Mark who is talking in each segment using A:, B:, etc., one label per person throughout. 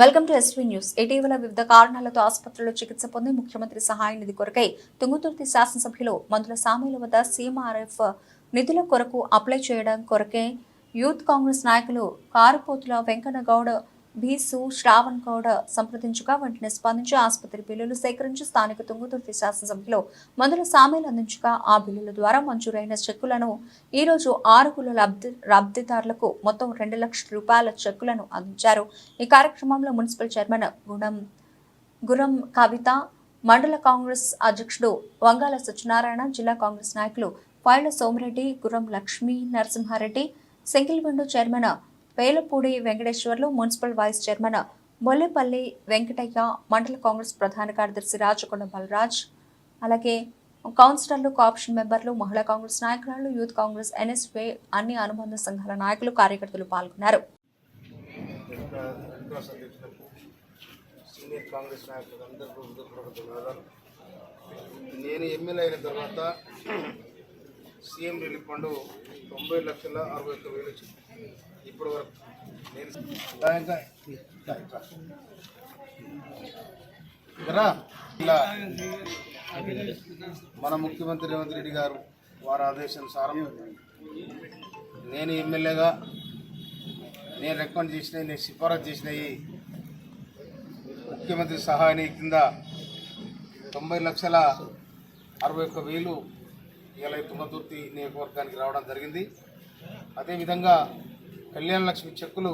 A: Welcome to SV news. ఇటీవల వివిధ కారణాలతో ఆసుపత్రిలో చికిత్స పొంది ముఖ్యమంత్రి సహాయ నిధి కొరకై తుంగతుర్తి శాసనసభ్యులు మందుల సామీల వద్ద సీఎంఆర్ఎఫ్ నిధుల కొరకు అప్లై చేయడం కొరకే యూత్ కాంగ్రెస్ నాయకులు కారుపోతుల వెంకన్నగౌడ్, బీసు శ్రావణ్ గౌడ్ సంప్రదించగా వెంటనే స్పందించి ఆసుపత్రి బిల్లులు సేకరించి స్థానిక తుంగతుర్తి శాసనసభ్యులు మందుల సామీలు అందించగా ఆ బిల్లుల ద్వారా మంజూరైన చెక్కులను ఈ రోజు 6 లబ్ధిదారులకు మొత్తం 2 లక్షల రూపాయల చెక్కులను అందించారు. ఈ కార్యక్రమంలో మున్సిపల్ చైర్మన్ గురం కవిత, మండల కాంగ్రెస్ అధ్యక్షుడు వంగాల సత్యనారాయణ, జిల్లా కాంగ్రెస్ నాయకులు Pailla Somireddy, Guram Lakshmi Narasimhareddy, single window chairman Pelapudi Venkateswarlu, municipal vice chairman Bollepalli Venkataiah, మండల కాంగ్రెస్ ప్రధాన కార్యదర్శి రాచకొండ బలరాజ్, అలాగే కౌన్సిలర్లు, కోఆప్షన్ మెంబర్లు, మహిళా కాంగ్రెస్ నాయకురాలు, యూత్ కాంగ్రెస్, ఎన్ఎస్వే, అన్ని అనుబంధ సంఘాల నాయకులు, కార్యకర్తలు పాల్గొన్నారు.
B: నేను ఎమ్మెల్యే అయిన తర్వాత సీఎం రిలీఫ్ ఫండ్ 90,61,000 ఇప్పటి వరకు నేను ఇలా మన ముఖ్యమంత్రి రేవంత్ రెడ్డి గారు వారి ఆదేశానుసారం నేను ఎమ్మెల్యేగా నేను రికమెండ్ చేసినవి, నేను సిఫారసు చేసినవి ముఖ్యమంత్రి సహాయ నిధి కింద 90,61,000 ఇలా తుంగతుర్తి నియోజకవర్గానికి రావడం జరిగింది. అదేవిధంగా కళ్యాణ లక్ష్మి చెక్కులు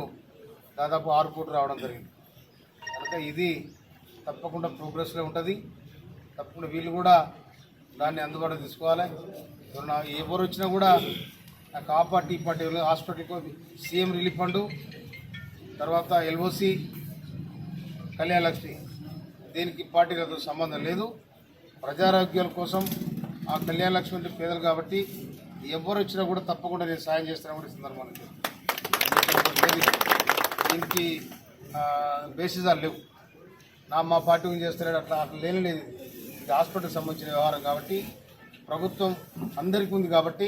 B: దాదాపు 6 కోట్లు రావడం జరిగింది. కనుక ఇది తప్పకుండా ప్రోగ్రెస్లో ఉంటుంది. తప్పకుండా వీళ్ళు కూడా దాన్ని అందుబాటులో తీసుకోవాలి. ఎవరు వచ్చినా కూడా నాకు ఆ పార్టీ ఈ పార్టీ హాస్పిటల్కి సీఎం రిలీఫ్ ఫండ్, తర్వాత ఎల్ఓసి, కళ్యాణ లక్ష్మి దీనికి పార్టీలతో సంబంధం లేదు. ప్రజారోగ్యాల కోసం ఆ కళ్యాణ లక్ష్మి అంటే పేదలు కాబట్టి ఎవరు వచ్చినా కూడా తప్పకుండా నేను సాయం చేస్తాను కూడా ఈ సందర్భంలో. దీనికి బేసిజాలు లేవు. మా పార్టీ చేస్తున్నాడు అట్లా లేని లేదు. ఇది హాస్పిటల్కి సంబంధించిన వ్యవహారం కాబట్టి ప్రభుత్వం అందరికీ ఉంది కాబట్టి